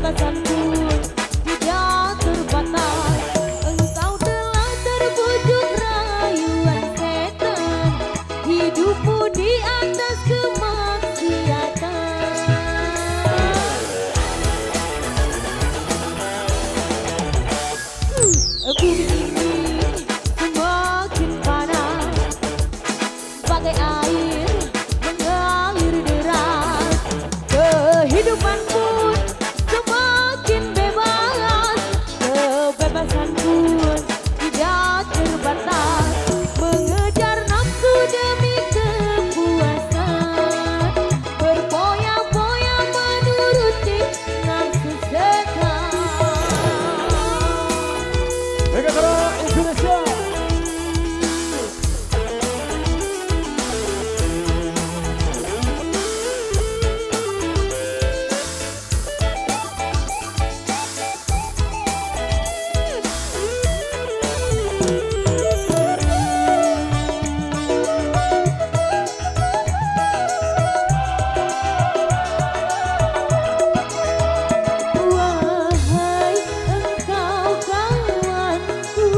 kebebasan pun tidak terbatas. Engkau telah terbujuk rayuan setan, hidupmu di atas kemaksiatan. Bumi ini semakin panas, bagai air mengalir deras. Kehidupan pun semakin bebas, kebebasan pun tidak terbatas. Mengejar nafsu demi kepuasan, berfoya-foya menuruti nafsu setan. Megatron Indonesia. Wahai engkau kawanku,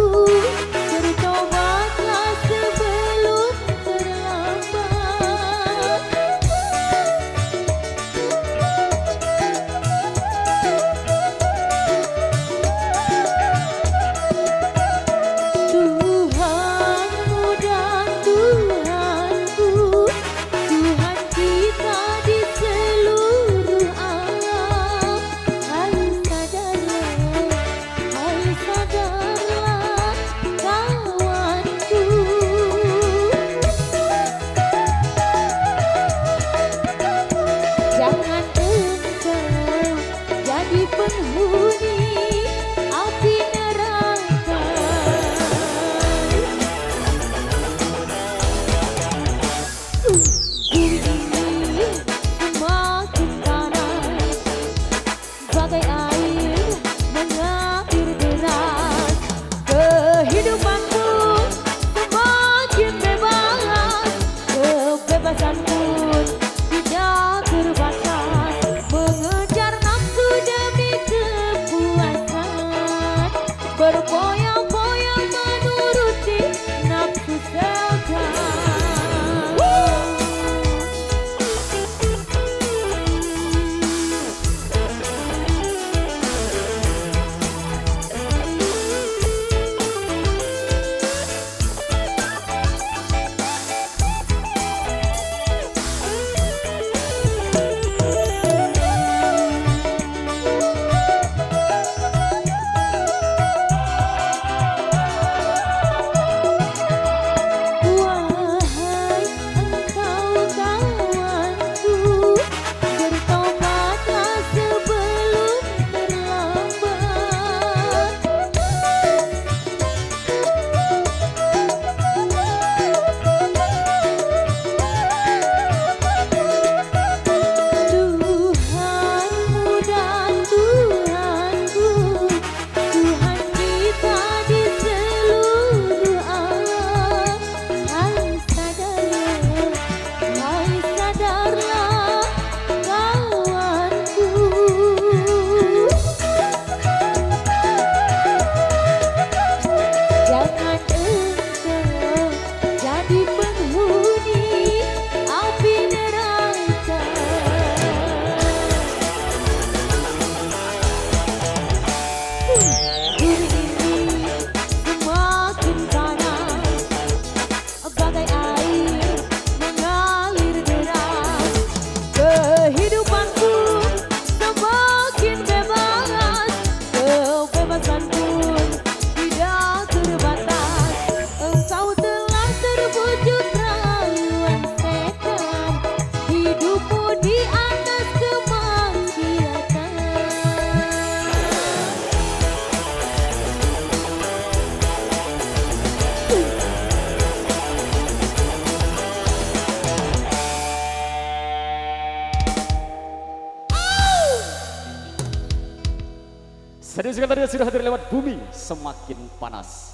bertobatlah sebelum terlambat. Tuhanmu dan Tuhanku, Tuhan kita di seluruh alam. Hai sadarlah kawanku. Jangan engkau jadi penghuni api neraka. Bumi ini semakin panas, bagai air mengalir deras. Kehidupan pun semakin bebas, kebebasan pun tidak terbatas. Mengejar nafsu demi kepuasan, berfoya-foya menuruti nafsu setan. Wahai engkau kawanku, bertobatlah sebelum terlambat. Tuhanmu dan Tuhanku, Tuhan kita di seluruh alam. Hai sadarlah kawanku. Jangan engkau jadi penghuni api neraka. Bumi ini semakin panas, bagai air mengalir deras. Kehidupan pun semakin bebas, kebebasan pun tidak terbatas. Engkau telah terbujuk rayuan setan, hidupmu di atas kemaksiatan. Serius sekali tadi sudah hadir lewat Bumi Semakin Panas.